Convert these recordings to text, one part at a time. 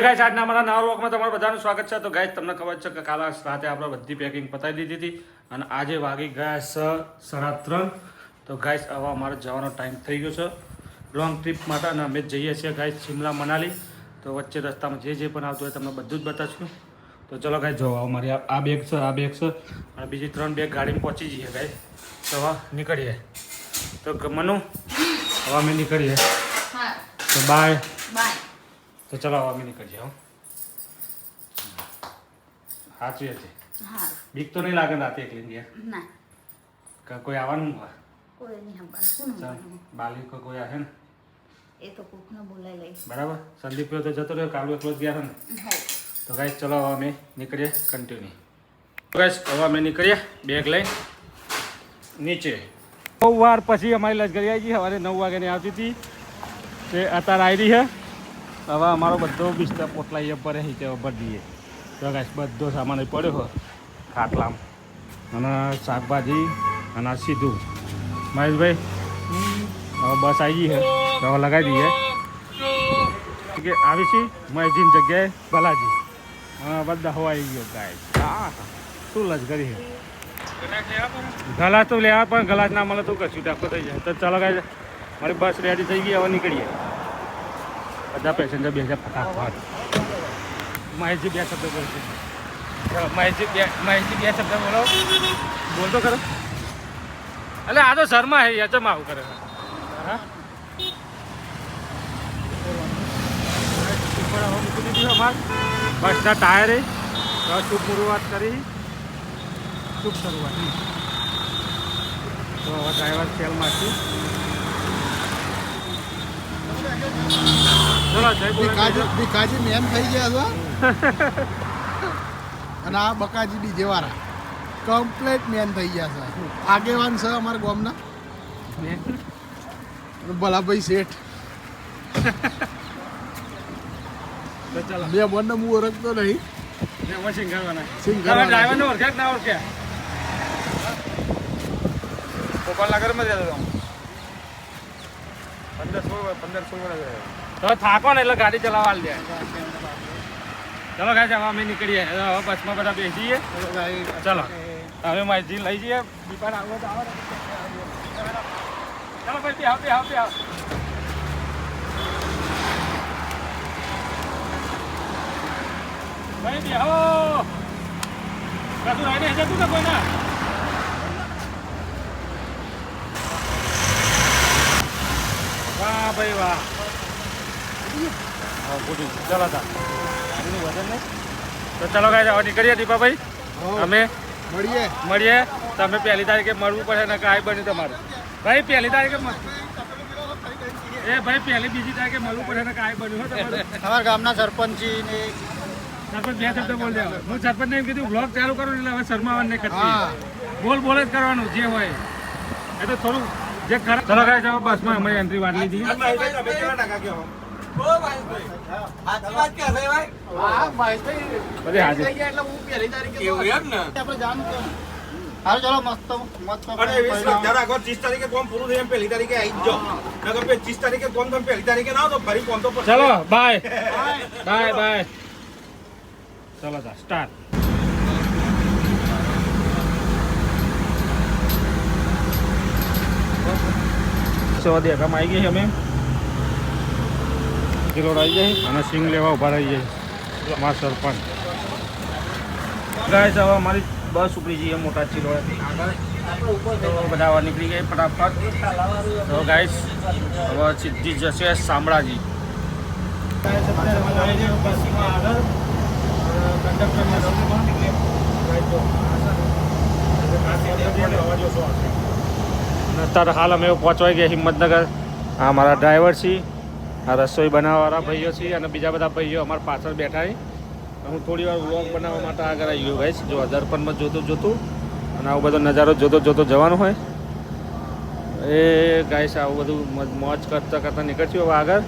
Guys આજના અમારા નવા વ્લોગમાં તમારું બધાનું સ્વાગત છે. તો ગાઈસ તમને ખબર છે કે કાલે રાતે આપણે બધી પેકિંગ પતાવી દીધી હતી અને આજે વાગી ગયા છે 3:30. તો ગાઈસ હવે અમારે જવાનો ટાઈમ થઈ ગયો છે લોંગ ટ્રીપ માટે અને અમે જઈએ છીએ ગાઈસ શિમલા મનાલી. તો વચ્ચે રસ્તામાં જે પણ આવતું હોય તમને બધું જ બતાવશું. તો ચલો ગાઈસ જો અમારી આ બેગ છે અને બીજી 3 બેગ ગાડીમાં પહોંચી જઈએ ગાઈસ. તો હવે નીકળીએ. તો મનુ હવે અમે નીકળીએ. તો બાય. તો ચલો અમે નીકળીએ. હો સાચી હતી. બીક તો નહીં લાગે રાતે એકલી ગયા કોઈ આવવાનું હોય બાલી કોઈ આવે ને એ તો કોકને બોલાઈ લઈ બરાબર. સંદીપ તો જતો રહ્યો કાલુ એકલો જ ગયા ને. તો ગાઈસ ચલો હવે અમે નીકળીએ કન્ટિન્યુ. ગાઈસ હવે અમે નીકળીએ બેગ લઈ નીચે. 9 વાર પછી અમારી લશ્કરી આવી ગઈ. સવારે 9 વાગ્યાની આવતી હતી તે અત્યારે આવી રહી છે. હવે અમારો બધો બિસ્તર પોટલાઈએ પર નીચે ભરી દઈએ. તો ગાઈસ બધો સામાન પડ્યો હોય ખાટલામાં અને શાકભાજી અને સીધું મહેશભાઈ હવે બસ આવી ગઈ છે. તો હવે લગાવી દઈએ કે આવી છે મહેશજીની જગ્યાએ ભલાજી. હા બધા હવા આવી ગયો ગાઈસ. હા શું લશ્કરી છે ગલાસ તો લેવા પણ ગલાસ ના મળે તો કશું ટાકો થઈ જાય. તો ચાલો ગાઈસ મારી બસ રેડી થઈ ગઈ. હવે નીકળીએ. બધા પેસેન્જર બેસે ફટાફટ. મહેશજી બે શબ્દ બોલશે. મહેશજી બે શબ્દ બોલો. બોલતો ખરો એટલે આ તો શર્મા હે યચમ આવું કરે. હા મૂકી દીધું અમારે બસના ટાયરે. શુભ શરૂઆત કરી. શુભ શરૂઆત. તો હવે ડ્રાઈવર સેલમાંથી ભીખાજી મેન થઈ ગયા છો અને આ બકાજી ડીજે વાળા કમ્પ્લેટ મેન થઈ ગયા છે. આગેવાન છે અમારા ગામના ભલાભાઈ શેઠ. બે બંને હું ઓળખતો નહીં. ડ્રાઈવરને ઓળખ્યા ના ઓળખ્યા ગોપાલનગરમાં જ રહેતો 15-16 વર્ષ. તો થાકો ને એટલે ગાડી ચલાવવા દે. ચલો ગાઈસ હવે અમે નીકળીએ. હવે બસમાં બધા બેસીએ. ચલો હવે માહિતી લઈ જઈએ. દીપાન આવો તો આવો. ચલો ભાઈ બે ભાઈ બેહો. કશું રહીને જતું ને કોઈ ના. વાહ ભાઈ વાહ. ચલો તા વજન નહીં. તો ચલો ગાઈસ હવે નીકળીએ દીપાભાઈ. અમે મળીએ. તમે 1 તારીખે મળવું પડે ને કાંઈ બન્યું તમારું ભાઈ. 1 તારીખે ભાઈ 1-2 તારીખે મળવું પડે ને કાંઈ બન્યું હોય તમારું. અમારા ગામના સરપંચી ને સરપંચ બે શબ્દ બોલ દેવા. હું સરપંચને એમ કીધું બ્લોગ ચાલુ કરું એટલે હવે શર્માવાનું નહીં કરતી. બોલ જ કરવાનું જે હોય એ તો થોડું જે ખરાબ. ચલો ગાઈસ હવે બસમાં અમે એન્ટ્રી વાળી લીધી. ચલો બાય. ચલો સ્ટાર્ટ. દેખામાં આવી ગઈ અમે કિલો આવી જાય અને સિંગ લેવા ઉભા રહી જાય અમારા સરપંચ. ગાઈસ હવે અમારી બસ ઉપડી જઈએ મોટા ચિલોડાથી આગળ. તો બધા નીકળી ગઈ ફટાફટ. તો ગાઈસ હવે સીધી જશે શામળાજી. અત્યારે હાલ અમે પહોંચવાઈ ગયા હિંમતનગર. આ અમારા ડ્રાઈવર છે. આ રસોઈ બનાવવાવાળા ભાઈઓ છે અને બીજા બધા ભાઈઓ અમારા પાછળ બેઠા છે. હું થોડી વાર વ્લોગ બનાવવા માટે આગળ આવી ગયો ગાઈસ. જો દર્પણમાં જોતું અને આવો બધો નજારો જોતો જવાનું હોય એ ગાઈસ. આવું બધું મોજ કરતા નીકળશું હવે આગળ.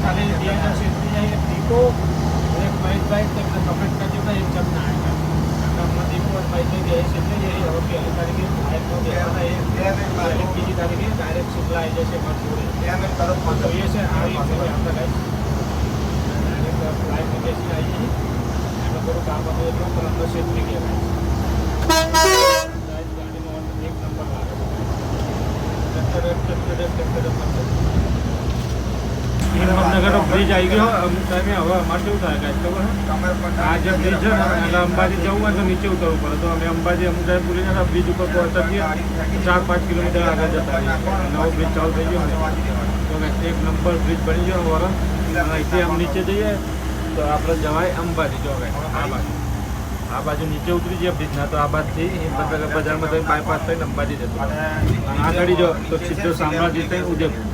खाली दिया सेफ्टी है दीपो एक बाइक बाइक तक कमेंट कर जो एक जब ना आएगा हम दीपो और बाइक में गए सेफ्टी यही और पहली तारीख बाइक को देना है पहली बीजी तारीख डायरेक्ट शिमला है जैसे मत पूरे तो ये से आई फिर आता है डायरेक्ट फ्लाइट में कैसी आई है मैं करो काम कर दो तो हम सेफ्टी के गाड़ी में एक नंबर आ रहा है हिम्मतनगर ब्रिज आई गयो अमुक टाइमे હવે અમારે કેવું થાય કાંઈ ખબર આ જે બ્રિજ છે ને એટલે અંબાજી જવું હોય તો નીચે ઉતરવું પડે તો અમે અંબાજી અમુક ટાઈમ પૂરી જતા બ્રિજ ઉપર પહોંચતા જઈએ 4-5 કિલોમીટર આગળ જતા રહીએ નવો બ્રિજ ચાલુ થઈ ગયો તો એક નંબર બ્રિજ બની ગયો વર અહીંથી આમ નીચે જઈએ તો આપણે જવાય અંબાજી જો આ બાજુ નીચે ઉતરી જઈએ બ્રિજના તો આ બાજુથી હિંમતનગર બજારમાં થઈને બાયપાસ થઈને અંબાજી જતું આગળ જો તો સીધો શામળાજી થઈને ઉદયપુર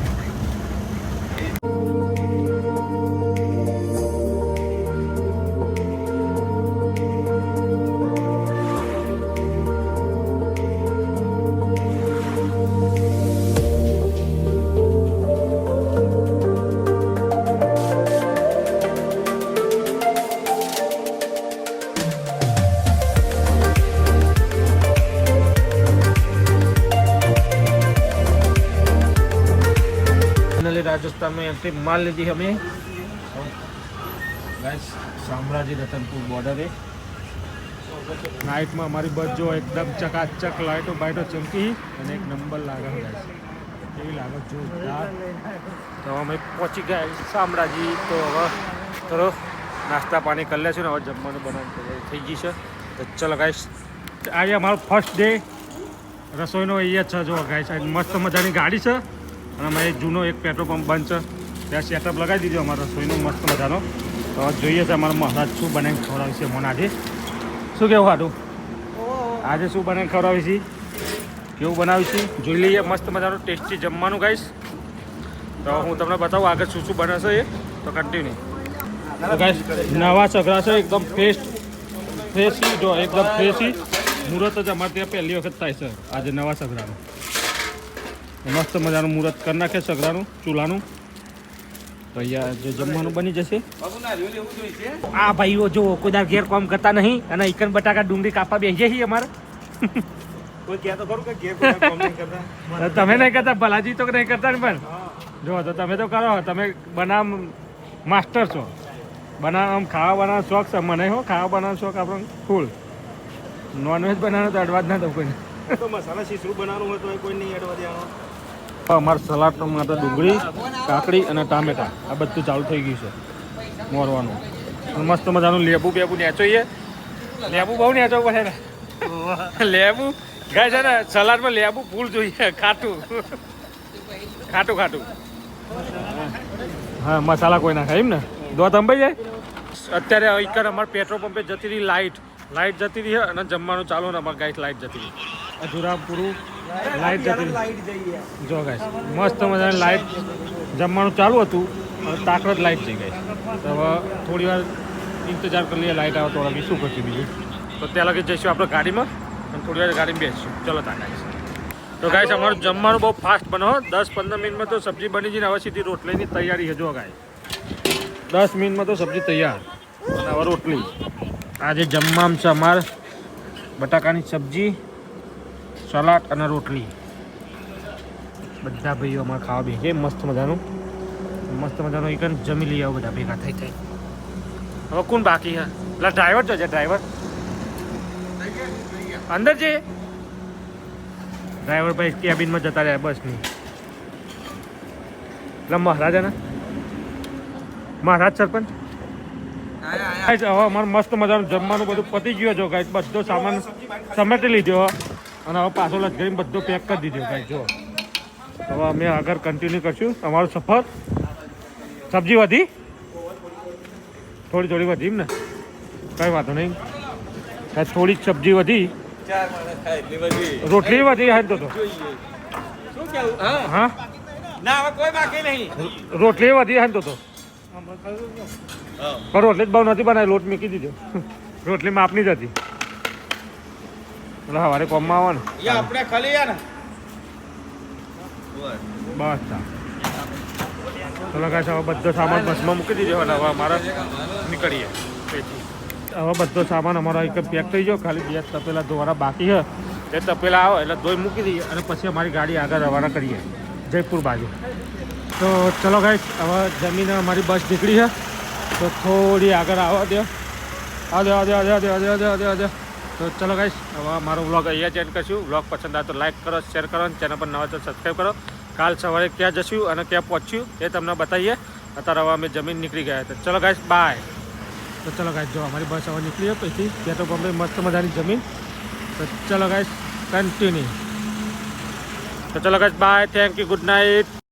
राजस्थान में एंट्री मार लीजिए हमें गाइस शामराजी रतनपुर बॉर्डर है नाइट में हमारी बस जो एकदम चकाचक लाइटों बाइटों चमकी और एक नंबर लागा है गाइस ये लागा जोरदार तो हमें पहुंची गए शामराजी तो હવે થોડો નાસ્તા પાણી કરી લેશું ને હવે જમવાનું બનાવવાનું થઈ ગઈ છે તો ચલો ગાઈસ આજે અમારો ફર્સ્ટ ડે રસોઈનો અહીંયા છે જો ગાઈસ મસ્ત મજાની ગાડી છે અને અમે જૂનો એક પેટ્રોલ પંપ બંધ છે ત્યાં સેટઅપ લગાવી દીધું અમારા રસોઈનો મસ્ત મજાનો તો જોઈએ છે અમારા મહારાજ શું બનાવીને ખવડાવીશે મને આજે શું કેવું હાટું આજે શું બનાવીને ખવડાવીશી કેવું બનાવીશી જોઈ લઈએ મસ્ત મજાનું ટેસ્ટી જમવાનું ગાઈશ તો હું તમને બતાવું આગળ શું શું બનશે એ તો કન્ટિન્યુ તો ગાઈશ નવા સગરા છે એકદમ ફ્રેશી જો એકદમ ફ્રેશી મુહૂર્ત જ અમારે ત્યાં પહેલી વખત થાય છે આજે નવા સગરાનું મસ્ત મજાનું મુહૂર્ત કરી નાખે સગરાનું ચૂલાનું તો અહીંયા જે જમવાનું બની જશે આ ભાઈઓ જો કોઈ દાર ઘેર કામ કરતા નહીં અને ઇકન બટાકા ડુંગળી કાપવા બેસી જઈએ અમારે કોઈ કહે તો ખરું કે ઘેર કામ નહીં કરતા તમે નહીં કરતા ભલાજી તો નહીં કરતા ને પણ જો તો તમે તો કરો તમે બનાવ માસ્ટર છો આમ ખાવા બનાવવાનો શોખ છે મને હો ખાવા બનાવવાનો શોખ આપણો ફૂલ નોનવેજ બનાવવાનો તો અડવા જ ના દઉં કોઈને તો મસાલા શીશરું બનાવવાનું હોય તો કોઈ નહીં અડવા દેવાનો અમારે સલાડ માટે ડુંગળી કાકડી અને ટામેટા આ બધું ચાલુ થઈ ગયું છે મોરવાનું મસ્ત મજાનું લેબુ બેબુ નેચોઈએ લેબુ બહુ નેચવું પડે ને લેબુ ગાય છે ને સલાડમાં લેબુ ફૂલ જોઈએ ખાટું હા મસાલા કોઈ ના ખાય એમ ને દો અંબાઈ જાય અત્યારે એકર અમારે પેટ્રોલ પંપે જતી રહી લાઇટ જતી રહી અને જમવાનું ચાલુ ને અમારે ગાઈસ લાઇટ જતી રહી અધૂરા પૂરું લાઇટ જતી રહી જો ગાઈસ મસ્ત મજાની લાઇટ જમવાનું ચાલુ હતું તાકડ લાઇટ જઈ ગઈ તો હવે થોડી વાર ઇંતજાર કરી લઈએ લાઇટ આવે તો હવે શું કરશું બીજું તો ત્યાં લગી જઈશું આપણે ગાડીમાં અને થોડી વાર ગાડીમાં બેસીશું ચલો ત્યાં ગાઈસ તો ગાઈસ અમારું જમવાનું બહુ ફાસ્ટ બનો 10-15 મિનિટમાં તો સબ્જી બની જઈને હવે સીધી રોટલીની તૈયારી છે જો ગાઈસ 10 મિનિટમાં તો સબ્જી તૈયાર અને હવે રોટલી આજે જમવામાં છે અમારે બટાકાની સબ્જી સલાડ અને રોટલી બધા ભાઈઓ અમારે ખાવા બેસીએ મસ્ત મજાનું એક જમી લઈએ બધા ભેગા થઈ હવે કોણ બાકી છે પેલા ડ્રાઈવર જો છે ડ્રાઈવર અંદર છે ડ્રાઈવર ભાઈ કેબિનમાં જતા રહ્યા બસની એટલે મહારાજ સરપંચ હવે અમારે મસ્ત મજાનું જમવાનું બધું પતી ગયું જો ગાઈસ બધો સામાન સમેટી લીધો અને હવે પાછો લટકાવીને બધો પેક કરી દીધો ગાઈસ જો હવે અમે આગળ કન્ટિન્યુ કરશું અમારું સફર સબ્જી વધી થોડી વધી એમ ને કઈ વાંધો નહીં થોડીક સબ્જી વધી રોટલી વધી હાલ તો હા રોટલી વધી હાલ તો પણ રોટલી જ બહુ નથી બનાવી લોટ મૂકી દીધો રોટલી માપની જ હતી એટલે સવારે કોમમાં આવે ને આપણે ખાલી બસ ચલો ગાઈસ હવે બધો સામાન બસમાં મૂકી દીધો અને હવે અમારે નીકળીએ તેથી હવે બધો સામાન અમારો એક પેક થઈ ગયો ખાલી 2 તપેલા ધોવાના બાકી છે એ તપેલા આવે એટલે ધોઈ મૂકી દઈએ અને પછી અમારી ગાડી આગળ રવાના કરીએ જયપુર બાજુ તો ચલો ગાઈસ હવે જમીને અમારી બસ નીકળી છે તો થોડી આગળ આવવા દો દે તો ચલો ગાઈસ હવે અમારો વ્લોગ અહીંયા જ એન્ડ કરશું વ્લોગ પસંદ આવે તો લાઈક કરો શેર કરો અને ચેનલ પર નવા તો સબસ્ક્રાઈબ કરો કાલ સવારે ક્યાં જશું અને ક્યાં પહોંચ્યું એ તમને બતાવીએ અત્યારે હવે અમે જમીન નીકળી ગયા તો ચલો ગાઈસ બાય તો ચલો ગાઈસ જો અમારી બસ હવે નીકળી પછી ત્યાં તો બોમ્બે મસ્ત મજાની જમીન તો ચલો ગાઈસ કન્ટિન્યુ તો ચલો guys bye thank you good night